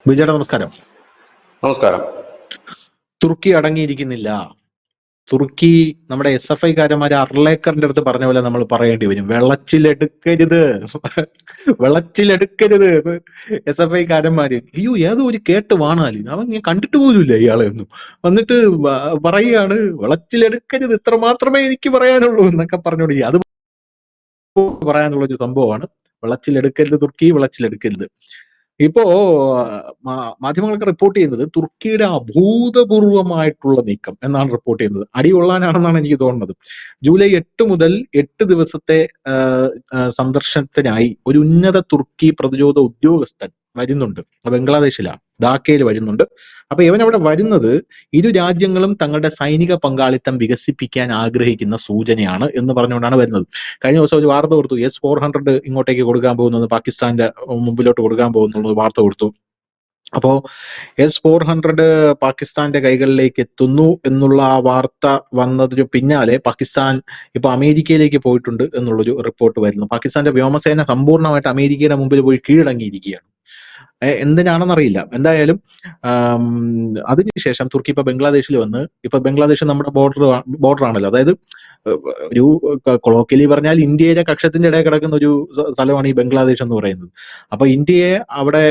വിജയുടെ നമസ്കാരം. നമസ്കാരം. തുർക്കി അടങ്ങിയിരിക്കുന്നില്ല. തുർക്കി നമ്മുടെ SFI-കാരന്മാര് അർലേക്കറിന്റെ അടുത്ത് പറഞ്ഞ പോലെ നമ്മൾ പറയേണ്ടി വരും. വെള്ളച്ചിലെടുക്കരുത്, വെള്ളച്ചിലെടുക്കരുത് എന്ന് SFI-കാരന്മാര്. അയ്യോ, ഏതോ ഒരു കേട്ട് വാണാല് അവൻ ഞാൻ കണ്ടിട്ട് പോലുമില്ല ഇയാളെ ഒന്നും. വന്നിട്ട് പറയുകയാണ് വെള്ളച്ചിലെടുക്കരുത്, ഇത്ര മാത്രമേ എനിക്ക് പറയാനുള്ളൂ എന്നൊക്കെ പറഞ്ഞോണ്ട് അത് പറയാനുള്ള ഒരു സംഭവമാണ് വെള്ളച്ചിലെടുക്കരുത്, തുർക്കി വെള്ളച്ചിലെടുക്കരുത്. ഇപ്പോ മാധ്യമങ്ങളൊക്കെ റിപ്പോർട്ട് ചെയ്യുന്നത് തുർക്കിയുടെ അഭൂതപൂർവമായിട്ടുള്ള നീക്കം എന്നാണ് റിപ്പോർട്ട് ചെയ്യുന്നത്. അടികൊള്ളാനാണെന്നാണ് എനിക്ക് തോന്നുന്നത്. ജൂലൈ 8 മുതൽ 8 ദിവസത്തെ സന്ദർശനത്തിനായി ഒരു ഉന്നത തുർക്കി പ്രതിരോധ ഉദ്യോഗസ്ഥൻ വരുന്നുണ്ട്. ബംഗ്ലാദേശിലാണ്, ധാക്കയിൽ വരുന്നുണ്ട്. അപ്പൊ ഇവൻ അവിടെ വരുന്നത് ഇരു രാജ്യങ്ങളും തങ്ങളുടെ സൈനിക പങ്കാളിത്തം വികസിപ്പിക്കാൻ ആഗ്രഹിക്കുന്ന സൂചനയാണ് എന്ന് പറഞ്ഞുകൊണ്ടാണ് വരുന്നത്. കഴിഞ്ഞ ദിവസം ഒരു വാർത്ത കൊടുത്തു, S-400 ഇങ്ങോട്ടേക്ക് കൊടുക്കാൻ പോകുന്നത്, പാകിസ്ഥാന്റെ മുമ്പിലോട്ട് കൊടുക്കാൻ പോകുന്നത് വാർത്ത കൊടുത്തു. അപ്പോ S-400 പാകിസ്ഥാന്റെ കൈകളിലേക്ക് എത്തുന്നു എന്നുള്ള ആ വാർത്ത വന്നതിന് പിന്നാലെ പാകിസ്ഥാൻ ഇപ്പൊ അമേരിക്കയിലേക്ക് പോയിട്ടുണ്ട് എന്നുള്ളൊരു റിപ്പോർട്ട് വരുന്നു. പാകിസ്ഥാന്റെ വ്യോമസേന സമ്പൂർണ്ണമായിട്ട് അമേരിക്കയുടെ മുമ്പിൽ പോയി കീഴടങ്ങിയിരിക്കുകയാണ്. എന്തിനാണെന്നറിയില്ല. എന്തായാലും അതിനുശേഷം തുർക്കി ഇപ്പൊ ബംഗ്ലാദേശിൽ വന്ന്, ഇപ്പൊ ബംഗ്ലാദേശ് നമ്മുടെ ബോർഡർ ആണല്ലോ. അതായത് ഒരു കൊളോക്കിയലി പറഞ്ഞാൽ ഇന്ത്യയുടെ കക്ഷത്തിന്റെ ഇടയിൽ കിടക്കുന്ന ഒരു സ്ഥലമാണ് ഈ ബംഗ്ലാദേശ് എന്ന് പറയുന്നത്. അപ്പൊ ഇന്ത്യയെ അവിടെ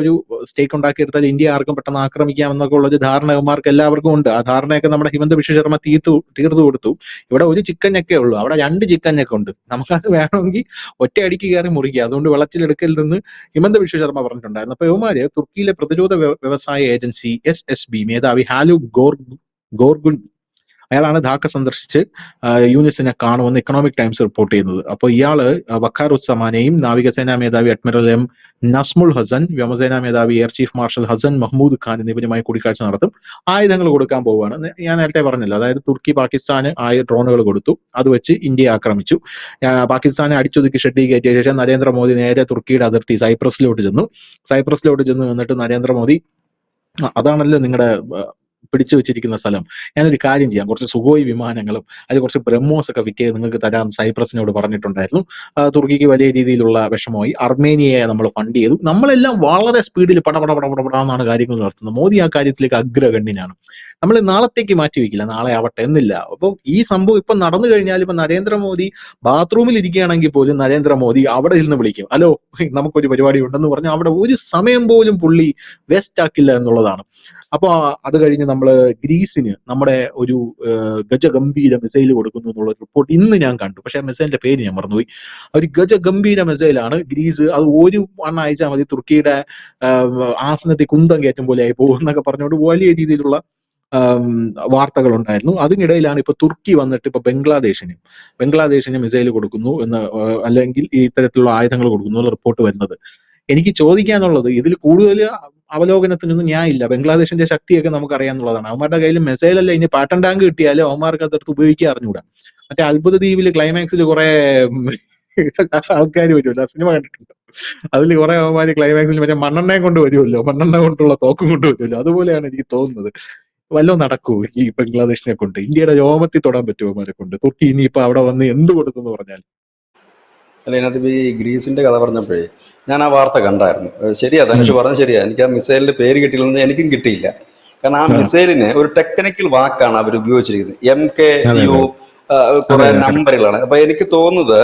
ഒരു സ്റ്റേക്ക് ഉണ്ടാക്കിയെടുത്താൽ ഇന്ത്യ ആർക്കും പെട്ടെന്ന് ആക്രമിക്കാം എന്നൊക്കെ ഉള്ള ഒരു ധാരണ ഇവന്മാർക്ക് എല്ലാവർക്കും ഉണ്ട്. ആ ധാരണയൊക്കെ നമ്മുടെ ഹിമന്ത ബിശ്വ ശർമ്മ തീർത്തു കൊടുത്തു. ഇവിടെ ഒരു ചിക്കൻ ഞെക്കേ ഉള്ളൂ, അവിടെ 2 ചിക്കൻ ഞെക്ക ഉണ്ട്. നമുക്കത് വേണമെങ്കിൽ ഒറ്റയടിക്ക് കയറി മുറിക്കുക. അതുകൊണ്ട് വെള്ളത്തിലെടുക്കൽ നിന്ന് ഹിമന്ത ബിശ്വ ശർമ്മ പറഞ്ഞിട്ടുണ്ടായിരുന്നു. അപ്പൊ ഇവന്മാര് തുർക്കിയിലെ പ്രതിരോധ വ്യവസായ ഏജൻസി SSB മേധാവി ഹാലു ഗോർഗുൻ, അയാളാണ് ധാക്ക സന്ദർശിച്ച് യൂനിസിനെ കാണുമെന്ന് ഇക്കണോമിക് ടൈംസ് റിപ്പോർട്ട് ചെയ്യുന്നത്. അപ്പോൾ ഇയാള് വഖാറുസ്സമാനെയും നാവികസേനാ മേധാവി അഡ്മിറൽ M നസ്മുൽ ഹസൻ, വ്യോമസേനാ മേധാവി air chief marshal Hasan Mahmud Khan എന്നിവരുമായി കൂടിക്കാഴ്ച നടത്തും. ആയുധങ്ങൾ കൊടുക്കാൻ പോവുകയാണ്. ഞാൻ നേരത്തെ പറഞ്ഞല്ലോ, അതായത് തുർക്കി പാകിസ്ഥാന് ഡ്രോണുകൾ കൊടുത്തു, അത് വെച്ച് ഇന്ത്യയെ ആക്രമിച്ചു. പാകിസ്ഥാനെ അടിച്ചൊതുക്കി ഷെഡിൽ കയറ്റിയ ശേഷം നരേന്ദ്രമോദി നേരെ തുർക്കിയുടെ അതിർത്തി സൈപ്രസിലോട്ട് ചെന്നു എന്നിട്ട് നരേന്ദ്രമോദി, അതാണല്ലോ നിങ്ങളുടെ പിടിച്ചു വെച്ചിരിക്കുന്ന സ്ഥലം, ഞാനൊരു കാര്യം ചെയ്യാം, കുറച്ച് സുഖോയ് വിമാനങ്ങളും അത് കുറച്ച് ബ്രഹ്മോസ് ഒക്കെ ഫിറ്റ് ചെയ്ത് നിങ്ങൾക്ക് തരാൻ സൈപ്രസിനോട് പറഞ്ഞിട്ടുണ്ടായിരുന്നു. തുർക്കിക്ക് വലിയ രീതിയിലുള്ള വിഷമമായി. അർമേനിയയെ നമ്മൾ ഫണ്ട് ചെയ്തു. നമ്മളെല്ലാം വളരെ സ്പീഡിൽ പടപടാന്നാണ് കാര്യങ്ങൾ നടത്തുന്നത്. മോദി ആ കാര്യത്തിലേക്ക് അഗ്രഗണ്യനാണ്. നമ്മൾ നാളത്തേക്ക് മാറ്റി വെക്കില്ല, നാളെ ആവട്ടെ എന്നില്ല. അപ്പം ഈ സംഭവം ഇപ്പൊ നടന്നു കഴിഞ്ഞാൽ, ഇപ്പൊ നരേന്ദ്രമോദി ബാത്റൂമിൽ ഇരിക്കുകയാണെങ്കിൽ പോലും നരേന്ദ്രമോദി അവിടെ ഇരുന്ന് വിളിക്കും, ഹലോ നമുക്കൊരു പരിപാടി ഉണ്ടെന്ന് പറഞ്ഞ് അവിടെ ഒരു സമയം പോലും പുള്ളി വേസ്റ്റ് ആക്കില്ല എന്നുള്ളതാണ്. അപ്പൊ അത് കഴിഞ്ഞ് നമ്മള് ഗ്രീസിന് നമ്മുടെ ഒരു ഗജഗംഭീര മിസൈൽ കൊടുക്കുന്നു എന്നുള്ള റിപ്പോർട്ട് ഇന്ന് ഞാൻ കണ്ടു. പക്ഷെ ആ മിസൈലിന്റെ പേര് ഞാൻ മറന്നുപോയി. ഒരു ഗജഗംഭീര മിസൈലാണ് ഗ്രീസ്. അത് ഒരു എണ്ണം അയച്ചാൽ മതി, തുർക്കിയുടെ ആസനത്തിൽ കുന്തം കയറ്റും പോലെ ആയി പോകും എന്നൊക്കെ പറഞ്ഞുകൊണ്ട് വലിയ രീതിയിലുള്ള വാർത്തകൾ ഉണ്ടായിരുന്നു. അതിനിടയിലാണ് ഇപ്പൊ തുർക്കി വന്നിട്ട് ഇപ്പൊ ബംഗ്ലാദേശിന് മിസൈൽ കൊടുക്കുന്നു എന്ന്, അല്ലെങ്കിൽ ഈ ഇത്തരത്തിലുള്ള ആയുധങ്ങൾ കൊടുക്കുന്നു എന്നുള്ള റിപ്പോർട്ട് വരുന്നത്. എനിക്ക് ചോദിക്കാനുള്ളത്, ഇതിൽ കൂടുതൽ അവലോകനത്തിനൊന്നും ഞാൻ ഇല്ല. ബംഗ്ലാദേശിന്റെ ശക്തിയൊക്കെ നമുക്ക് അറിയാന്നുള്ളതാണ്. അവന്മാരുടെ കയ്യിൽ മിസൈലല്ല, ഇനി പാട്ടൻ ടാങ്ക് കിട്ടിയാലും അവന്മാർക്ക് അതെടുത്ത് ഉപയോഗിക്കാൻ അറിഞ്ഞൂടാ. മറ്റേ അത്ഭുത ദ്വീപില് ക്ലൈമാക്സിൽ കുറെ ആൾക്കാർ വരുമല്ലോ, സിനിമ കണ്ടിട്ടുണ്ട്. അതിൽ കുറെ അവന്മാര് ക്ലൈമാക്സിൽ മറ്റേ മണ്ണെണ്ണയും കൊണ്ട് വരുമല്ലോ, മണ്ണെണ്ണ കൊണ്ടുള്ള തോക്കും കൊണ്ട് വരുമല്ലോ. അതുപോലെയാണ് എനിക്ക് തോന്നുന്നത്. വല്ലതും നടക്കൂ ഈ ബംഗ്ലാദേശിനെ കൊണ്ട്? ഇന്ത്യയുടെ രോമത്തിൽ തൊടാൻ പറ്റുമോ അവന്മാരെ കൊണ്ട്? തുർക്കി ഇനിയിപ്പോ അവിടെ വന്ന് എന്ത് കൊടുത്തെന്ന് പറഞ്ഞാൽ? അല്ല, ഇതിനകത്ത് ഈ ഗ്രീസിന്റെ കഥ പറഞ്ഞപ്പോഴേ ഞാൻ ആ വാർത്ത കണ്ടായിരുന്നു. ശരിയാ, ധനുഷ് പറഞ്ഞത് ശരിയാ. എനിക്ക് ആ മിസൈലിന്റെ പേര് കിട്ടിയില്ലെന്ന് എനിക്കും കിട്ടിയില്ല. കാരണം ആ മിസൈലിന് ഒരു ടെക്നിക്കൽ വാക്കാണ് അവർ ഉപയോഗിച്ചിരിക്കുന്നത്. MKU കുറെ നമ്പറുകളാണ്. അപ്പൊ എനിക്ക് തോന്നുന്നത്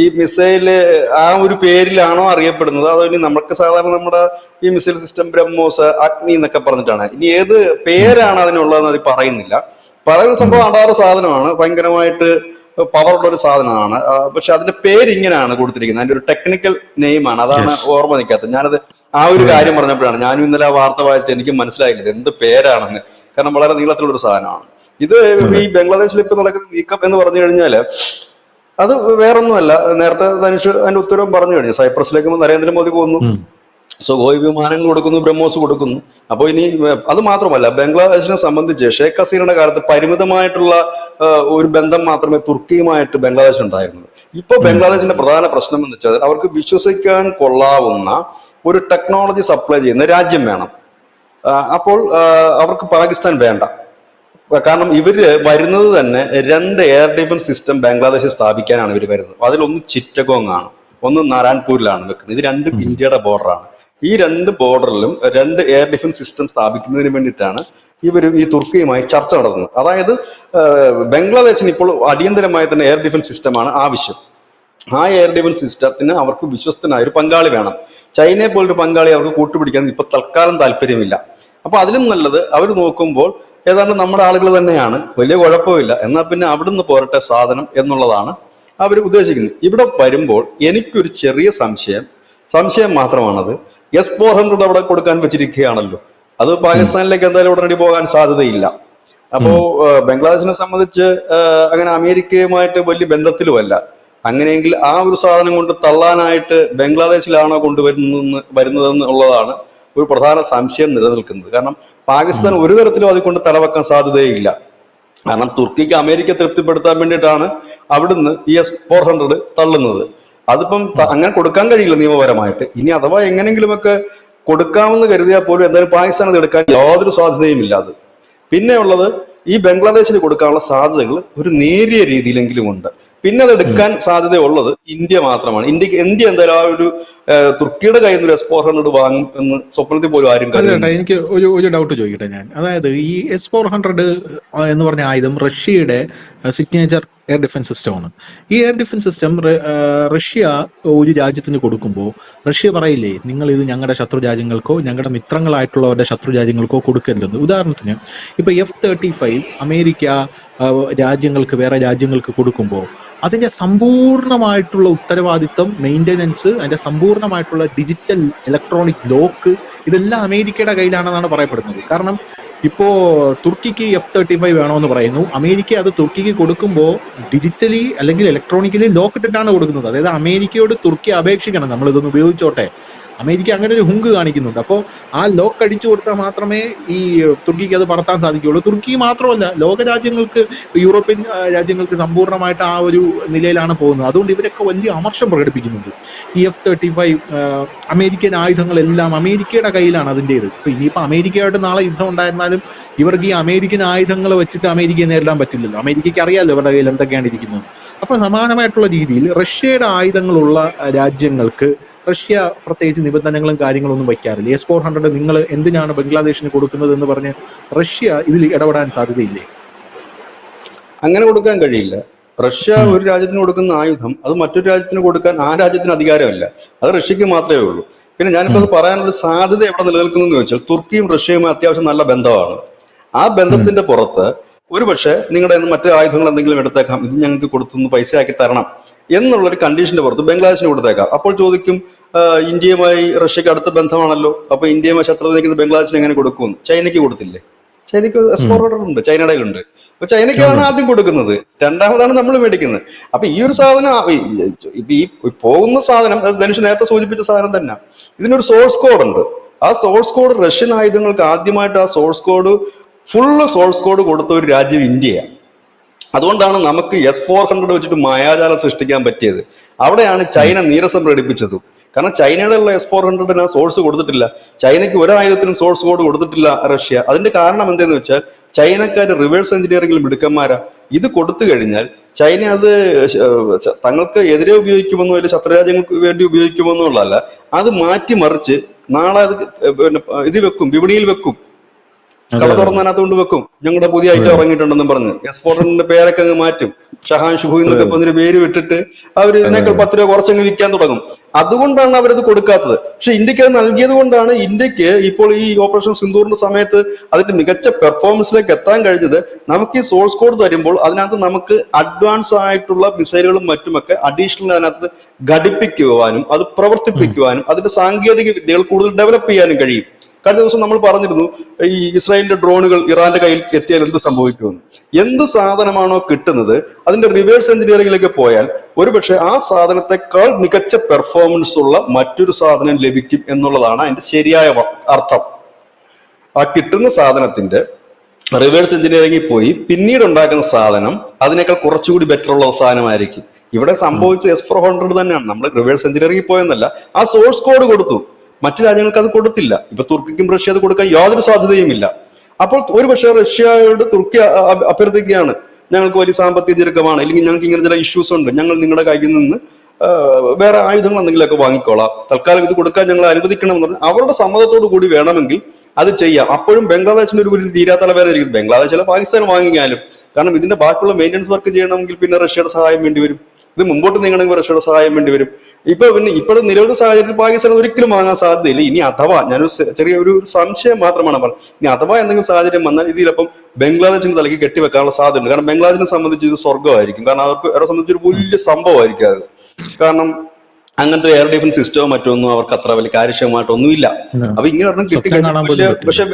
ഈ മിസൈല് ആ ഒരു പേരിലാണോ അറിയപ്പെടുന്നത്, അതോ ഇനി നമുക്ക് സാധാരണ നമ്മുടെ ഈ മിസൈൽ സിസ്റ്റം ബ്രഹ്മോസ്, അഗ്നി എന്നൊക്കെ പറഞ്ഞിട്ടാണ്, ഇനി ഏത് പേരാണ് അതിനുള്ളതെന്ന് അത് പറയുന്നില്ല. പറയുന്ന സംഭവം അടാറ് സാധനമാണ്, ഭയങ്കരമായിട്ട് പവറുള്ള ഒരു സാധനമാണ്. പക്ഷെ അതിന്റെ പേര് ഇങ്ങനെയാണ് കൊടുത്തിരിക്കുന്നത്, അതിന്റെ ഒരു ടെക്നിക്കൽ നെയിമാണ്. അതാണ് ഓർമ്മ നിൽക്കാത്തത്. ഞാനത് ആ ഒരു കാര്യം പറഞ്ഞപ്പോഴാണ്, ഞാനും ഇന്നലെ ആ വാർത്ത വായിച്ചിട്ട് എനിക്ക് മനസ്സിലായില്ല എന്ത് പേരാണെന്ന്. കാരണം വളരെ നീളത്തിലുള്ള ഒരു സാധനമാണ് ഇത്. ഈ ബംഗ്ലാദേശിൽ ഇപ്പൊ നടക്കുന്ന വീക്കപ്പ് എന്ന് പറഞ്ഞു കഴിഞ്ഞാല് അത് വേറൊന്നുമല്ല. നേരത്തെ ധനുഷ് അതിന്റെ ഉത്തരവും പറഞ്ഞു കഴിഞ്ഞു. സൈപ്രസിലേക്ക് നരേന്ദ്രമോദി പോകുന്നു, സുഖോയ് വിമാനങ്ങൾ കൊടുക്കുന്നു, ബ്രഹ്മോസ് കൊടുക്കുന്നു. അപ്പൊ ഇനി അത് മാത്രമല്ല, ബംഗ്ലാദേശിനെ സംബന്ധിച്ച് ഷേഖ് ഹസീനയുടെ കാലത്ത് പരിമിതമായിട്ടുള്ള ഒരു ബന്ധം മാത്രമേ തുർക്കിയുമായിട്ട് ബംഗ്ലാദേശ് ഉണ്ടായിരുന്നുള്ളൂ. ഇപ്പൊ ബംഗ്ലാദേശിന്റെ പ്രധാന പ്രശ്നം എന്ന് വെച്ചാൽ അവർക്ക് വിശ്വസിക്കാൻ കൊള്ളാവുന്ന ഒരു ടെക്നോളജി സപ്ലൈ ചെയ്യുന്ന രാജ്യം വേണം. അപ്പോൾ അവർക്ക് പാകിസ്ഥാൻ വേണ്ട. കാരണം ഇവര് വരുന്നത് തന്നെ 2 എയർ ഡിഫൻസ് സിസ്റ്റം ബംഗ്ലാദേശിൽ സ്ഥാപിക്കാനാണ് ഇവർ വരുന്നത്. അതിലൊന്ന് ചിറ്റഗോങ് ആണ്, ഒന്ന് നാരായൺപൂരിലാണ് വെക്കുന്നത്. ഇത് രണ്ടും ഇന്ത്യയുടെ ബോർഡറാണ്. ഈ രണ്ട് ബോർഡറിലും രണ്ട് എയർ ഡിഫൻസ് സിസ്റ്റം സ്ഥാപിക്കുന്നതിന് വേണ്ടിയിട്ടാണ് ഈ തുർക്കിയുമായി ചർച്ച നടത്തുന്നത്. അതായത് ബംഗ്ലാദേശിന് ഇപ്പോൾ അടിയന്തരമായി തന്നെ എയർ ഡിഫൻസ് സിസ്റ്റമാണ് ആവശ്യം. ആ എയർ ഡിഫൻസ് സിസ്റ്റത്തിന് അവർക്ക് വിശ്വസ്തനായ ഒരു പങ്കാളി വേണം. ചൈനയെ പോലൊരു പങ്കാളി അവർക്ക് കൂട്ടുപിടിക്കാൻ ഇപ്പൊ തൽക്കാലം താല്പര്യമില്ല. അപ്പൊ അതിലും നല്ലത് അവർ നോക്കുമ്പോൾ ഏതാണ്ട് നമ്മുടെ ആളുകൾ തന്നെയാണ്, വലിയ കുഴപ്പമില്ല, എന്നാൽ പിന്നെ അവിടുന്ന് പോരട്ടെ സാധനം എന്നുള്ളതാണ് അവർ ഉദ്ദേശിക്കുന്നത്. ഇവിടെ വരുമ്പോൾ എനിക്കൊരു ചെറിയ സംശയം മാത്രമാണത്. S-400 അവിടെ കൊടുക്കാൻ വെച്ചിരിക്കുകയാണല്ലോ. അത് പാകിസ്ഥാനിലേക്ക് എന്തായാലും ഉടനടി പോകാൻ സാധ്യതയില്ല. അപ്പോ ഉം. ബംഗ്ലാദേശിനെ സംബന്ധിച്ച് അങ്ങനെ അമേരിക്കയുമായിട്ട് വലിയ ബന്ധത്തിലുമല്ല. അങ്ങനെയെങ്കിൽ ആ ഒരു സാധനം കൊണ്ട് തള്ളാനായിട്ട് ബംഗ്ലാദേശിലാണോ വരുന്നതെന്ന് ഉള്ളതാണ് ഒരു പ്രധാന സംശയം നിലനിൽക്കുന്നത്. കാരണം പാകിസ്ഥാൻ ഉം. ഒരു തരത്തിലും അതുകൊണ്ട് തലവെക്കാൻ സാധ്യതയില്ല. കാരണം തുർക്കിക്ക് അമേരിക്ക തൃപ്തിപ്പെടുത്താൻ വേണ്ടിയിട്ടാണ് അവിടുന്ന് S-400 തള്ളുന്നത്. അതിപ്പം ഉം. അങ്ങനെ കൊടുക്കാൻ കഴിയില്ല നിയമപരമായിട്ട്. ഇനി അഥവാ എങ്ങനെങ്കിലുമൊക്കെ കൊടുക്കാമെന്ന് കരുതിയാൽ പോലും എന്തായാലും പാകിസ്ഥാൻ അത് എടുക്കാൻ യാതൊരു സാധ്യതയും ഇല്ല. അത് പിന്നെ ഉള്ളത് ഈ ബംഗ്ലാദേശിന് കൊടുക്കാനുള്ള സാധ്യതകൾ ഒരു നേരിയ രീതിയിലെങ്കിലും ഉണ്ട്. പിന്നെ അത് ഉം. എടുക്കാൻ സാധ്യതയുള്ളത് ഇന്ത്യ മാത്രമാണ്. ഇന്ത്യ എന്തായാലും ആ ഒരു തുർക്കിയുടെ കയ്യിൽ നിന്ന് ഒരു S-400 വാങ്ങും എന്ന് സ്വപ്നത്തിൽ പോലും ആരും അല്ല ചേട്ടാ, കരുതുന്നില്ല. എനിക്ക് ഒരു ഡൗട്ട് ചോദിക്കട്ടെ ഞാൻ. അതായത് ഈ S-400 എന്ന് പറഞ്ഞ ആയുധം റഷ്യയുടെ സിഗ്നേച്ചർ എയർ ഡിഫൻസ് സിസ്റ്റമാണ്. ഈ എയർ ഡിഫൻസ് സിസ്റ്റം റഷ്യ ഒരു രാജ്യത്തിന് കൊടുക്കുമ്പോൾ റഷ്യ പറയില്ലേ, നിങ്ങൾ ഇത് ഞങ്ങളുടെ ശത്രു രാജ്യങ്ങൾക്കോ ഞങ്ങളുടെ മിത്രങ്ങളായിട്ടുള്ളവരുടെ ശത്രു രാജ്യങ്ങൾക്കോ കൊടുക്കരുതെന്ന്. ഉദാഹരണത്തിന് ഇപ്പൊ F-35 അമേരിക്ക രാജ്യങ്ങൾക്ക്, വേറെ രാജ്യങ്ങൾക്ക് കൊടുക്കുമ്പോൾ അതിന്റെ സമ്പൂർണമായിട്ടുള്ള ഉത്തരവാദിത്തം, മെയിൻ്റെനൻസ്, അതിന്റെ സമ്പൂർണമായിട്ടുള്ള ഡിജിറ്റൽ ഇലക്ട്രോണിക് ലോക്ക്, ഇതെല്ലാം അമേരിക്കയുടെ കയ്യിലാണെന്നാണ് പറയപ്പെടുന്നത്. കാരണം ഇപ്പോ തുർക്കിക്ക് F-35 വേണമെന്ന് പറയുന്നു. അമേരിക്ക അത് തുർക്കിക്ക് കൊടുക്കുമ്പോൾ ഡിജിറ്റലി അല്ലെങ്കിൽ ഇലക്ട്രോണിക്കലി ലോക്ക് ഇട്ടിട്ടാണ് കൊടുക്കുന്നത്. അതായത് അമേരിക്കയോട് തുർക്കി അപേക്ഷിക്കണം, നമ്മൾ ഇതൊന്ന് ഉപയോഗിച്ചോട്ടെ. അമേരിക്ക അങ്ങനെ ഒരു ഹുങ്ക് കാണിക്കുന്നുണ്ട്. അപ്പോൾ ആ ലോക്ക് അടിച്ചു കൊടുത്താൽ മാത്രമേ ഈ തുർക്കിക്ക് അത് പറത്താൻ സാധിക്കുകയുള്ളൂ. തുർക്കി മാത്രമല്ല, ലോക രാജ്യങ്ങൾക്ക്, യൂറോപ്യൻ രാജ്യങ്ങൾക്ക് സമ്പൂർണ്ണമായിട്ട് ആ ഒരു നിലയിലാണ് പോകുന്നത്. അതുകൊണ്ട് ഇവരൊക്കെ വലിയ അമർഷം പ്രകടിപ്പിക്കുന്നുണ്ട്. ഈ F-35 അമേരിക്കൻ ആയുധങ്ങളെല്ലാം അമേരിക്കയുടെ കയ്യിലാണ് അതിൻ്റേത്. ഇപ്പൊ ഇനിയിപ്പോൾ അമേരിക്കയായിട്ട് നാളെ യുദ്ധം ഉണ്ടായിരുന്നാലും ഇവർക്ക് ഈ അമേരിക്കൻ ആയുധങ്ങൾ വെച്ചിട്ട് അമേരിക്കയെ നേരിടാൻ പറ്റില്ലല്ലോ. അമേരിക്കയ്ക്ക് അറിയാമല്ലോ ഇവരുടെ കയ്യിൽ എന്തൊക്കെയാണ് ഇരിക്കുന്നത്. അപ്പൊ സമാനമായിട്ടുള്ള രീതിയിൽ റഷ്യയുടെ ആയുധങ്ങളുള്ള രാജ്യങ്ങൾക്ക് റഷ്യ പ്രത്യേകിച്ച് നിബന്ധനകളും കാര്യങ്ങളും ഒന്നും വയ്ക്കാറില്ല. S-400 നിങ്ങൾ എന്തിനാണ് ബംഗ്ലാദേശിന് കൊടുക്കുന്നത് എന്ന് പറഞ്ഞ് റഷ്യ ഇതിൽ ഇടപെടാൻ സാധ്യതയില്ലേ? അങ്ങനെ കൊടുക്കാൻ കഴിയില്ല. റഷ്യ ഉം. ഒരു രാജ്യത്തിന് കൊടുക്കുന്ന ആയുധം അത് മറ്റൊരു രാജ്യത്തിന് കൊടുക്കാൻ ആ രാജ്യത്തിന് അധികാരമില്ല. അത് റഷ്യക്ക് മാത്രമേ ഉള്ളൂ. പിന്നെ ഞാനിപ്പോൾ ഉം. അത് പറയാനുള്ള സാധ്യത എവിടെ നിലനിൽക്കുന്നു എന്ന് ചോദിച്ചാൽ, തുർക്കിയും റഷ്യയുമായി അത്യാവശ്യം നല്ല ബന്ധമാണ്. ആ ഉം. ബന്ധത്തിന്റെ പുറത്ത് ഒരുപക്ഷെ നിങ്ങളുടെ മറ്റു ആയുധങ്ങൾ എന്തെങ്കിലും എടുത്തേക്കാം, ഇത് ഞങ്ങൾക്ക് കൊടുത്തുനിന്ന് പൈസയാക്കി തരണം എന്നുള്ളൊരു കണ്ടീഷന്റെ പുറത്ത് ബംഗ്ലാദേശിന് കൊടുത്തേക്കാം. അപ്പോൾ ചോദിക്കും, ഇന്ത്യയുമായി റഷ്യക്ക് അടുത്ത ബന്ധമാണല്ലോ, അപ്പൊ ഇന്ത്യയുമായി ശത്രുത നിൽക്കുന്ന ബംഗ്ലാദേശിന് എങ്ങനെ കൊടുക്കുമെന്ന്. ചൈനയ്ക്ക് കൊടുത്തില്ലേ? ചൈനയ്ക്ക് ഉം. S-400 ഉണ്ട്, ചൈനയുടെ കയ്യിലുണ്ട്. അപ്പൊ ചൈനയ്ക്കാണ് അതുണ്ട്. ആദ്യം കൊടുക്കുന്നത്, രണ്ടാമതാണ് നമ്മൾ മേടിക്കുന്നത്. അപ്പൊ ഈ ഒരു സാധനം ഈ പോകുന്ന സാധനം, അത് ധനുഷ് നേരത്തെ സൂചിപ്പിച്ച സാധനം തന്നെ, ഇതിനൊരു സോഴ്സ് കോഡ് ഉണ്ട്. ആ സോഴ്സ് കോഡ് റഷ്യൻ ആയുധങ്ങൾക്ക് ആദ്യമായിട്ട് ആ ഫുള്ള് സോഴ്സ് കോഡ് കൊടുത്ത ഒരു രാജ്യം ഇന്ത്യയാണ്. അതുകൊണ്ടാണ് നമുക്ക് S-400 വെച്ചിട്ട് മായാജാലം സൃഷ്ടിക്കാൻ പറ്റിയത്. അവിടെയാണ് ഉം. ചൈന നീരസം പ്രകടിപ്പിച്ചതും. കാരണം ചൈനയുടെ ഉള്ള S-400 സോഴ്സ് കൊടുത്തിട്ടില്ല. ചൈനയ്ക്ക് ഒരായുധത്തിനും സോഴ്സ് കോഡ് കൊടുത്തിട്ടില്ല റഷ്യ. അതിന്റെ കാരണം എന്തെന്ന് വെച്ചാൽ, ചൈനക്കാർ റിവേഴ്സ് എഞ്ചിനീയറിംഗിൽ മിടുക്കന്മാരാ. ഇത് കൊടുത്തു കഴിഞ്ഞാൽ ചൈന അത് തങ്ങൾക്ക് എതിരെ ഉപയോഗിക്കുമെന്നോ അല്ലെങ്കിൽ ശത്രുരാജ്യങ്ങൾക്ക് വേണ്ടി ഉപയോഗിക്കുമെന്നോ ഉള്ളതല്ല, അത് മാറ്റിമറിച്ച് നാളെ അത് പിന്നെ ഇത് വെക്കും, വിപണിയിൽ വെക്കും, അതെ കട അതെ തുറന്ന് അതെ അതിനകത്ത് കൊണ്ട് വെക്കും. ഞങ്ങളുടെ പുതിയ അതെ ഐറ്റം അതെ ഇറങ്ങിയിട്ടുണ്ടെന്നും പറഞ്ഞ് S-400 പേരൊക്കെ അങ്ങ് മാറ്റും. ഷഹാൻ ഷുഹു അതെ എന്നൊക്കെ പറഞ്ഞൊരു പേര് വിട്ടിട്ട് അവർ അതെ ഇതിനേക്കാൾ അതെ 10 രൂപ കുറച്ചങ്ങ് വിൽക്കാൻ തുടങ്ങും. അതുകൊണ്ടാണ് അവരത് കൊടുക്കാത്തത്. പക്ഷെ ഇന്ത്യക്ക് അത് നൽകിയത് കൊണ്ടാണ് ഇന്ത്യക്ക് ഇപ്പോൾ ഈ ഓപ്പറേഷൻ സിന്ദൂറിന്റെ സമയത്ത് അതിന്റെ മികച്ച പെർഫോമൻസിലേക്ക് എത്താൻ കഴിഞ്ഞത്. നമുക്ക് ഈ സോഴ്സ് കോഡ് തരുമ്പോൾ അതിനകത്ത് നമുക്ക് അഡ്വാൻസ് ആയിട്ടുള്ള മിസൈലുകളും മറ്റുമൊക്കെ അഡീഷണൽ അതിനകത്ത് ഘടിപ്പിക്കുവാനും അത് ഉം. പ്രവർത്തിപ്പിക്കുവാനും അതിന്റെ സാങ്കേതിക വിദ്യകൾ കൂടുതൽ ഡെവലപ്പ് ചെയ്യാനും കഴിയും. കഴിഞ്ഞ ദിവസം നമ്മൾ പറഞ്ഞിരുന്നു, ഈ ഇസ്രായേലിന്റെ ഡ്രോണുകൾ ഇറാന്റെ കയ്യിൽ എത്തിയാൽ എന്ത് സംഭവിക്കുമെന്ന്. എന്ത് സാധനമാണോ കിട്ടുന്നത് അതിന്റെ റിവേഴ്സ് എഞ്ചിനീയറിംഗിലേക്ക് പോയാൽ ഒരുപക്ഷെ ആ സാധനത്തെക്കാൾ മികച്ച പെർഫോമൻസ് ഉള്ള മറ്റൊരു സാധനം ലഭിക്കും എന്നുള്ളതാണ് അതിന്റെ ശരിയായ അർത്ഥം. ആ കിട്ടുന്ന സാധനത്തിന്റെ റിവേഴ്സ് എഞ്ചിനീയറിംഗിൽ പോയി പിന്നീട് ഉണ്ടാക്കുന്ന സാധനം അതിനേക്കാൾ കുറച്ചുകൂടി ബെറ്റർ ഉള്ള സാധനമായിരിക്കും. ഇവിടെ ഉം. സംഭവിച്ച S-400 തന്നെയാണ്. നമ്മൾ റിവേഴ്സ് എഞ്ചിനീയറിംഗിൽ പോയെന്നല്ല, ആ സോഴ്സ് കോഡ് കൊടുത്തു, മറ്റു രാജ്യങ്ങൾക്ക് അത് കൊടുത്തില്ല. ഇപ്പൊ തുർക്കിക്കും റഷ്യ അത് കൊടുക്കാൻ യാതൊരു സാധ്യതയുമില്ല. അപ്പോൾ ഒരുപക്ഷെ റഷ്യയോട് തുർക്കി അഭ്യർത്ഥിക്കുകയാണ്, ഞങ്ങൾക്ക് വലിയ സാമ്പത്തിക ഞെരുക്കമാണ്, അല്ലെങ്കിൽ ഞങ്ങൾക്ക് ഇങ്ങനെ ചില ഇഷ്യൂസ് ഉണ്ട്, ഞങ്ങൾ നിങ്ങളുടെ കയ്യിൽ നിന്ന് വേറെ ആയുധങ്ങൾ എന്തെങ്കിലുമൊക്കെ വാങ്ങിക്കോളാം, തൽക്കാലം ഇത് കൊടുക്കാൻ ഞങ്ങൾ അനുവദിക്കണം എന്ന് പറഞ്ഞാൽ അവരുടെ സമ്മതത്തോടു കൂടി വേണമെങ്കിൽ അത് ചെയ്യാം. അപ്പോഴും ബംഗ്ലാദേശിന് ഒരു വലിയ തീരാത്തലവേദന ഇരിക്കും. ബംഗ്ലാദേശിലെ പാകിസ്ഥാൻ വാങ്ങിയാലും, കാരണം ഇതിന്റെ ബാക്കിയുള്ള മെയിൻ്റനൻസ് വർക്ക് ചെയ്യണമെങ്കിൽ പിന്നെ റഷ്യയുടെ സഹായം വേണ്ടി വരും. ഇത് മുമ്പോട്ട് നീങ്ങണമെങ്കിൽ റഷ്യയുടെ സഹായം വേണ്ടി വരും. ഇപ്പോഴും നിരവധി സാഹചര്യത്തിൽ പാകിസ്ഥാൻ ഒരിക്കലും വാങ്ങാൻ സാധ്യതയില്ല. ഇനി അഥവാ ഞാനൊരു ചെറിയൊരു സംശയം മാത്രമാണ് പറഞ്ഞത്, ഇനി അഥവാ എന്തെങ്കിലും സാഹചര്യം വന്നാൽ ഇതിലപ്പം ബംഗ്ലാദേശിന്റെ തലയ്ക്ക് കെട്ടിവെക്കാനുള്ള സാധ്യതയുണ്ട്. കാരണം ബംഗ്ലാദേശിനെ സംബന്ധിച്ച് ഇത് സ്വർഗ്ഗമായിരിക്കും. കാരണം അവരെ സംബന്ധിച്ച് ഒരു വലിയ സംഭവമായിരിക്കും അത്. കാരണം അങ്ങനത്തെ എയർ ഡിഫൻസ് സിസ്റ്റമോ മറ്റൊന്നും അവർക്ക് അത്ര വലിയ കാര്യക്ഷമമായിട്ടൊന്നും ഇല്ല. അപ്പൊ ഇങ്ങനെ ഒരെണ്ണം കിട്ടിക്കഴിഞ്ഞാൽ പക്ഷെ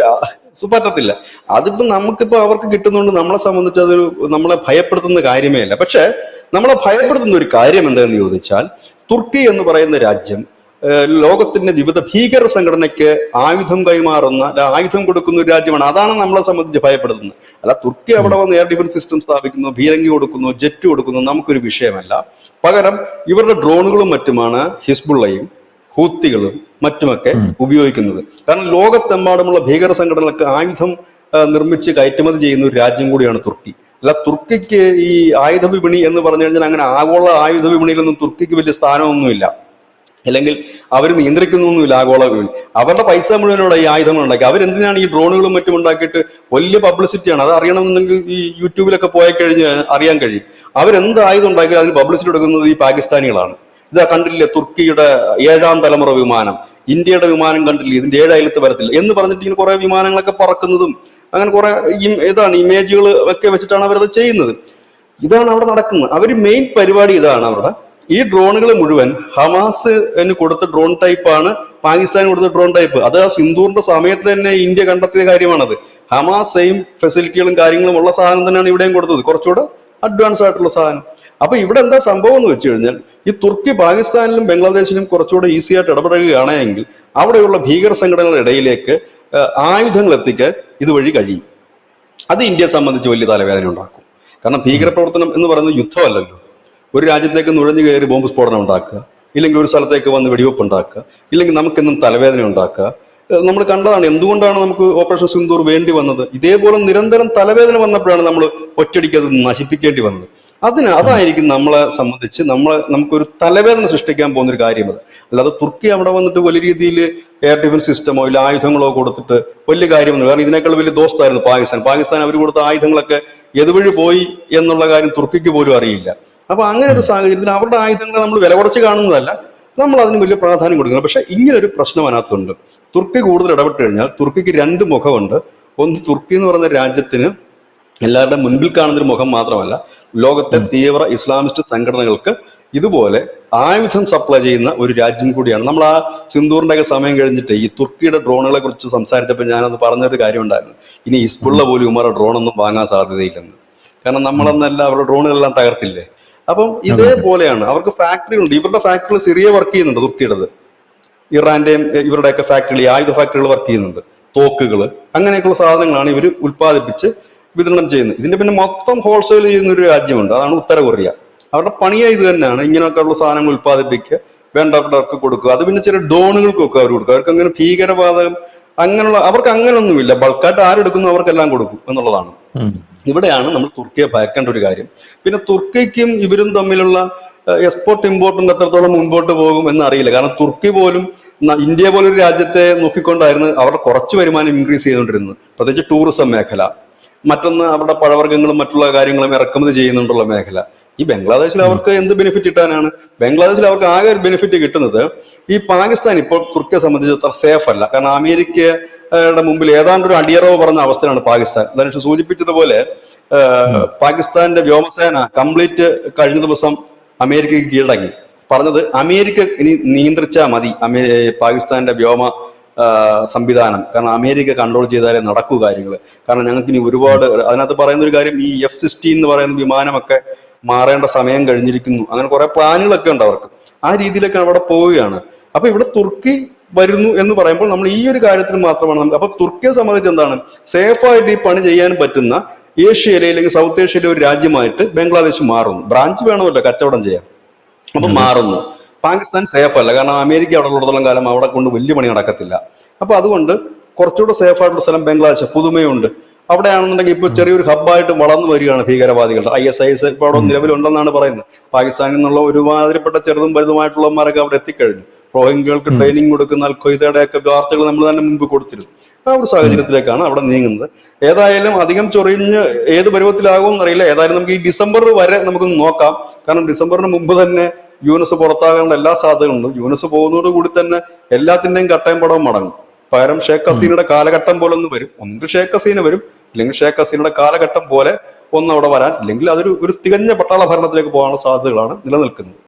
പറ്റത്തില്ല. അതിപ്പോ നമുക്കിപ്പോ അവർക്ക് കിട്ടുന്നതുകൊണ്ട് നമ്മളെ സംബന്ധിച്ച് അതൊരു നമ്മളെ ഭയപ്പെടുത്തുന്ന കാര്യമേ അല്ല. പക്ഷെ നമ്മളെ ഭയപ്പെടുത്തുന്ന ഒരു കാര്യം എന്താണെന്ന് ചോദിച്ചാൽ, തുർക്കി എന്ന് പറയുന്ന രാജ്യം ലോകത്തിന്റെ വിവിധ ഭീകര സംഘടനയ്ക്ക് ആയുധം കൈമാറുന്ന, ആയുധം കൊടുക്കുന്ന ഒരു രാജ്യമാണ്. അതാണ് നമ്മളെ സംബന്ധിച്ച് ഭയപ്പെടുത്തുന്നത്. അല്ല തുർക്കി അവിടെ വന്ന് എയർ ഡിഫൻസ് സിസ്റ്റം സ്ഥാപിക്കുന്നു, ഭീരങ്കി കൊടുക്കുന്നു, ജെറ്റ് കൊടുക്കുന്നു, നമുക്കൊരു വിഷയമല്ല. പകരം ഇവരുടെ ഡ്രോണുകളും മറ്റുമാണ് ഹിസ്ബുള്ളയും ഹൂത്തികളും മറ്റുമൊക്കെ ഉപയോഗിക്കുന്നത്. കാരണം ലോകത്തെമ്പാടുമുള്ള ഭീകര സംഘടനകൾക്ക് ആയുധം നിർമ്മിച്ച് കയറ്റുമതി ചെയ്യുന്ന ഒരു രാജ്യം കൂടിയാണ് തുർക്കി. അല്ല തുർക്കിക്ക് ഈ ആയുധ വിപണി എന്ന് പറഞ്ഞു കഴിഞ്ഞാൽ അങ്ങനെ ആഗോള ആയുധ വിപണിയിലൊന്നും തുർക്കിക്ക് വലിയ സ്ഥാനമൊന്നുമില്ല, അല്ലെങ്കിൽ അവർ നിയന്ത്രിക്കുന്നൊന്നുമില്ല ആഗോള വിപണി. അവരുടെ പൈസ മുഴുവനോടെ ഈ ആയുധങ്ങൾ ഉണ്ടാക്കി. അവരെന്തിനാണ് ഈ ഡ്രോണുകളും മറ്റും ഉണ്ടാക്കിയിട്ട് വലിയ പബ്ലിസിറ്റിയാണ്. അത് അറിയണമെന്നുണ്ടെങ്കിൽ ഈ യൂട്യൂബിലൊക്കെ പോയി കഴിഞ്ഞാൽ അറിയാൻ കഴിയും. അവരെന്ത് ആയുധം ഉണ്ടാക്കിയാൽ അതിന് പബ്ലിസിറ്റി കൊടുക്കുന്നത് ഈ പാകിസ്ഥാനികളാണ്. ഇതാ കണ്ടില്ലേ തുർക്കിയുടെ 7ാം തലമുറ വിമാനം, ഇന്ത്യയുടെ വിമാനം കണ്ടില്ലേ, ഇതിന്റെ 7 അയലത്ത് വരത്തില്ല എന്ന് പറഞ്ഞിട്ട് ഇങ്ങനെ കുറെ വിമാനങ്ങളൊക്കെ പറക്കുന്നതും അങ്ങനെ കുറെ ഇമേജുകൾ ഒക്കെ വെച്ചിട്ടാണ് അവരത് ചെയ്യുന്നത്. ഇതാണ് അവിടെ നടക്കുന്നത്. അവര് മെയിൻ പരിപാടി ഇതാണ്. അവരുടെ ഈ ഡ്രോണുകൾ മുഴുവൻ ഹമാസ് കൊടുത്ത ഡ്രോൺ ടൈപ്പാണ്, പാകിസ്ഥാൻ കൊടുത്ത ഡ്രോൺ ടൈപ്പ്. അത് ആ സിന്ദൂറിന്റെ സമയത്ത് തന്നെ ഇന്ത്യ കണ്ടെത്തിയ കാര്യമാണത്. ഹമാസ് സെയിം ഫെസിലിറ്റികളും കാര്യങ്ങളും ഉള്ള സാധനം തന്നെയാണ് ഇവിടെയും കൊടുത്തത്, കുറച്ചുകൂടെ അഡ്വാൻസ് ആയിട്ടുള്ള സാധനം. അപ്പൊ ഇവിടെ എന്താ സംഭവം എന്ന് വെച്ച് കഴിഞ്ഞാൽ, ഈ തുർക്കി പാകിസ്ഥാനിലും ബംഗ്ലാദേശിലും കുറച്ചുകൂടെ ഈസി ആയിട്ട് ഇടപെടുകയാണെങ്കിൽ അവിടെയുള്ള ഭീകര സംഘടനകളുടെ ഇടയിലേക്ക് ആയുധങ്ങൾ എത്തിക്കാൻ ഇതുവഴി കഴിയും. അത് ഇന്ത്യയെ സംബന്ധിച്ച് വലിയ തലവേദന ഉണ്ടാക്കും. കാരണം ഭീകരപ്രവർത്തനം എന്ന് പറയുന്നത് യുദ്ധമല്ലല്ലോ. ഒരു രാജ്യത്തേക്ക് നുഴഞ്ഞു കയറി ബോംബ് സ്ഫോടനം ഉണ്ടാക്കുക, ഇല്ലെങ്കിൽ ഒരു സ്ഥലത്തേക്ക് വന്ന് വെടിവെപ്പ് ഉണ്ടാക്കുക, ഇല്ലെങ്കിൽ നമുക്കെന്നും തലവേദന ഉണ്ടാക്കുക. നമ്മൾ കണ്ടതാണ് എന്തുകൊണ്ടാണ് നമുക്ക് ഓപ്പറേഷൻ സിന്ദൂർ വേണ്ടി വന്നത്. ഇതേപോലെ നിരന്തരം തലവേദന വന്നപ്പോഴാണ് നമ്മൾ ഒറ്റയടിക്ക് അത് നശിപ്പിക്കേണ്ടി വന്നത്. അതായിരിക്കും നമ്മളെ സംബന്ധിച്ച് നമുക്കൊരു തലവേദന സൃഷ്ടിക്കാൻ പോകുന്ന ഒരു കാര്യം അത്. അല്ലാതെ തുർക്കി അവിടെ വന്നിട്ട് വലിയ രീതിയിൽ എയർ ഡിഫൻസ് സിസ്റ്റമോ ഇല്ല ആയുധങ്ങളോ കൊടുത്തിട്ട് വലിയ കാര്യമൊന്നും. കാരണം ഇതിനേക്കാൾ വലിയ ദോസ്തായിരുന്നു പാകിസ്ഥാൻ അവർ കൊടുത്ത ആയുധങ്ങളൊക്കെ എതുവഴി പോയി എന്നുള്ള കാര്യം തുർക്കിക്ക് പോലും അറിയില്ല. അപ്പൊ അങ്ങനെ ഒരു സാഹചര്യത്തിൽ അവരുടെ ആയുധങ്ങളെ നമ്മൾ വില കുറച്ച് കാണുന്നതല്ല, നമ്മൾ അതിന് വലിയ പ്രാധാന്യം കൊടുക്കുന്നത്. പക്ഷെ ഇങ്ങനെ ഒരു പ്രശ്നം അതിനകത്തുണ്ട്. തുർക്കി കൂടുതൽ ഇടപെട്ട് കഴിഞ്ഞാൽ തുർക്കിക്ക് 2 മുഖമുണ്ട്. ഒന്ന്, തുർക്കി എന്ന് പറയുന്ന രാജ്യത്തിന് എല്ലാവരുടെ മുൻപിൽ കാണുന്നൊരു മുഖം മാത്രമല്ല, ലോകത്തെ തീവ്ര ഇസ്ലാമിസ്റ്റ് സംഘടനകൾക്ക് ഇതുപോലെ ആയുധം സപ്ലൈ ചെയ്യുന്ന ഒരു രാജ്യം കൂടിയാണ്. നമ്മൾ ആ സിന്ദൂറിന്റെ ഒക്കെ സമയം കഴിഞ്ഞിട്ട് ഈ തുർക്കിയുടെ ഡ്രോണുകളെ കുറിച്ച് സംസാരിച്ചപ്പോൾ ഞാനത് പറഞ്ഞൊരു കാര്യം ഉണ്ടായിരുന്നു. ഇനി ഹിസ്ബുള്ള പോലും ഇവരുടെ ഡ്രോണൊന്നും വാങ്ങാൻ സാധ്യതയില്ലെന്ന്. കാരണം നമ്മളെന്നല്ല അവരുടെ ഡ്രോണുകളെല്ലാം തകർത്തില്ലേ. അപ്പം ഇതേപോലെയാണ്. അവർക്ക് ഫാക്ടറികളുണ്ട്. ഇവരുടെ ഫാക്ടറികൾ സിറിയ വർക്ക് ചെയ്യുന്നുണ്ട്, തുർക്കിയുടേത്. ഇറാന്റെയും ഇവരുടെയൊക്കെ ഫാക്ടറികൾ, ആയുധ ഫാക്ടറികൾ വർക്ക് ചെയ്യുന്നുണ്ട്. തോക്കുകള് അങ്ങനെയൊക്കെയുള്ള സാധനങ്ങളാണ് ഇവർ ഉൽപ്പാദിപ്പിച്ച് വിതരണം ചെയ്യുന്നത്. ഇതിന്റെ പിന്നെ മൊത്തം ഹോൾസെയിൽ ചെയ്യുന്ന ഒരു രാജ്യമുണ്ട്, അതാണ് ഉത്തര കൊറിയ. അവരുടെ പണിയെ ഇത് തന്നെയാണ്, ഇങ്ങനെയൊക്കെയുള്ള സാധനങ്ങൾ ഉൽപ്പാദിപ്പിക്കുക, വേണ്ടവർക്ക് കൊടുക്കുക. അത് പിന്നെ ചില ഡ്രോണുകൾക്കൊക്കെ അവർ കൊടുക്കുക. അവർക്ക് അങ്ങനെ ഭീകരവാദം അങ്ങനെയുള്ള അവർക്ക് അങ്ങനൊന്നുമില്ല. ബൾക്കായിട്ട് ആരെടുക്കുന്നു അവർക്കെല്ലാം കൊടുക്കും എന്നുള്ളതാണ്. ഇവിടെയാണ് നമ്മൾ തുർക്കിയെ ഭയക്കേണ്ട ഒരു കാര്യം. പിന്നെ തുർക്കിക്കും ഇവരും തമ്മിലുള്ള എക്സ്പോർട്ട് ഇമ്പോർട്ടിന്റെ എത്രത്തോളം മുൻപോട്ട് പോകും എന്നറിയില്ല. കാരണം തുർക്കി പോലും ഇന്ത്യ പോലൊരു രാജ്യത്തെ നോക്കിക്കൊണ്ടായിരുന്നു അവരുടെ കുറച്ച് വരുമാനം ഇൻക്രീസ് ചെയ്തുകൊണ്ടിരുന്നത്, പ്രത്യേകിച്ച് ടൂറിസം മേഖല. മറ്റൊന്ന് അവരുടെ പഴവർഗ്ഗങ്ങളും മറ്റുള്ള കാര്യങ്ങളും ഇറക്കുമതി ചെയ്യുന്നുണ്ടുള്ള മേഖല. ഈ ബംഗ്ലാദേശിൽ അവർക്ക് എന്ത് ബെനിഫിറ്റ് കിട്ടാനാണ്? ബംഗ്ലാദേശിൽ അവർക്ക് ആകെ ഒരു ബെനിഫിറ്റ് കിട്ടുന്നത്, ഈ പാകിസ്ഥാൻ ഇപ്പോൾ തുർക്കിയെ സംബന്ധിച്ച് അത്ര സേഫ് അല്ല. കാരണം അമേരിക്കയുടെ മുമ്പിൽ ഏതാണ്ട് ഒരു അടിയറവ് പറഞ്ഞ അവസ്ഥയാണ് പാകിസ്ഥാൻ. ധനുഷ് സൂചിപ്പിച്ചതുപോലെ പാകിസ്ഥാന്റെ വ്യോമസേന കംപ്ലീറ്റ് കഴിഞ്ഞ ദിവസം അമേരിക്കയ്ക്ക് കീഴടങ്ങി. പറഞ്ഞത് അമേരിക്ക ഇനി നിയന്ത്രിച്ചാൽ മതി പാകിസ്ഥാന്റെ വ്യോമ സംവിധാനം. കാരണം അമേരിക്ക കൺട്രോൾ ചെയ്താലേ നടക്കൂ കാര്യങ്ങൾ. കാരണം ഞങ്ങൾക്ക് ഇനി ഒരുപാട് അതിനകത്ത് പറയുന്ന ഒരു കാര്യം, ഈ F-16 എന്ന് പറയുന്ന വിമാനമൊക്കെ മാറേണ്ട സമയം കഴിഞ്ഞിരിക്കുന്നു. അങ്ങനെ കുറെ പ്ലാനുകളൊക്കെ ഉണ്ട് അവർക്ക്. ആ രീതിയിലൊക്കെ അവിടെ പോവുകയാണ്. അപ്പൊ ഇവിടെ തുർക്കി വരുന്നു എന്ന് പറയുമ്പോൾ നമ്മൾ ഈ ഒരു കാര്യത്തിൽ മാത്രമാണ് നമുക്ക്. അപ്പൊ തുർക്കിയെ സംബന്ധിച്ച് എന്താണ്, സേഫായിട്ട് ഈ പണി ചെയ്യാൻ പറ്റുന്ന ഏഷ്യയിലെ അല്ലെങ്കിൽ സൗത്ത് ഏഷ്യയിലെ ഒരു രാജ്യമായിട്ട് ബംഗ്ലാദേശ് മാറുന്നു. ബ്രാഞ്ച് വേണമല്ലോ കച്ചവടം ചെയ്യാൻ. അപ്പൊ മാറുന്നു. പാകിസ്ഥാൻ സേഫ് അല്ല, കാരണം അമേരിക്ക അവിടെ ഉള്ളിടത്തോളം കാലം അവിടെ കൊണ്ട് വലിയ പണി നടക്കത്തില്ല. അപ്പൊ അതുകൊണ്ട് കുറച്ചുകൂടെ സേഫ് ആയിട്ടുള്ള സ്ഥലം ബംഗ്ലാദേശ്. പുതുമയുണ്ട്. അവിടെയാണെന്നുണ്ടെങ്കിൽ ഇപ്പോൾ ഉം. ചെറിയൊരു ഹബ്ബായിട്ട് വളർന്നു വരികയാണ് ഭീകരവാദികളുടെ. ISIS ഇപ്പോൾ അവിടെ ഉം. നിലവിലുണ്ടെന്നാണ് പറയുന്നത്. പാകിസ്ഥാനിൽ നിന്നുള്ള ഒരുമാതിരിപ്പെട്ട ചെറുതും വലുതുമായിട്ടുള്ളവന്മാരൊക്കെ അവിടെ എത്തിക്കഴിഞ്ഞു. റോഹിംഗ്യകൾക്ക് ഉം. ട്രെയിനിങ് കൊടുക്കുന്ന അൽ ഖ്വയ്ദയുടെയൊക്കെ വാർത്തകൾ നമ്മൾ തന്നെ മുമ്പ് കൊടുത്തിരുന്നു. ആ ഒരു ഉം. സാഹചര്യത്തിലേക്കാണ് അവിടെ നീങ്ങുന്നത്. ഏതായാലും അധികം ചൊറിഞ്ഞ് ഏത് പരുവത്തിലാകും എന്നറിയില്ല. ഏതായാലും നമുക്ക് ഈ ഡിസംബർ വരെ നമുക്ക് നോക്കാം. കാരണം ഡിസംബറിന് മുമ്പ് തന്നെ യൂനസ് പുറത്താകാനുള്ള എല്ലാ സാധ്യതകളുണ്ട്. യൂനസ് പോകുന്നതോട് കൂടി തന്നെ എല്ലാത്തിന്റെയും കട്ടയും പടവും മടങ്ങും. പകരം ഷേഖ് ഉം. ഹസീനയുടെ കാലഘട്ടം പോലെ ഒന്ന് വരും. ഒന്നുകിൽ ഷേഖ് ഹസീന വരും, ഇല്ലെങ്കിൽ ഷേഖ് ഹസീനയുടെ കാലഘട്ടം പോലെ ഒന്ന് അവിടെ വരാൻ, ഇല്ലെങ്കിൽ അതൊരു തികഞ്ഞ പട്ടാള ഭരണത്തിലേക്ക് പോകാനുള്ള സാധ്യതകളാണ് നിലനിൽക്കുന്നത്.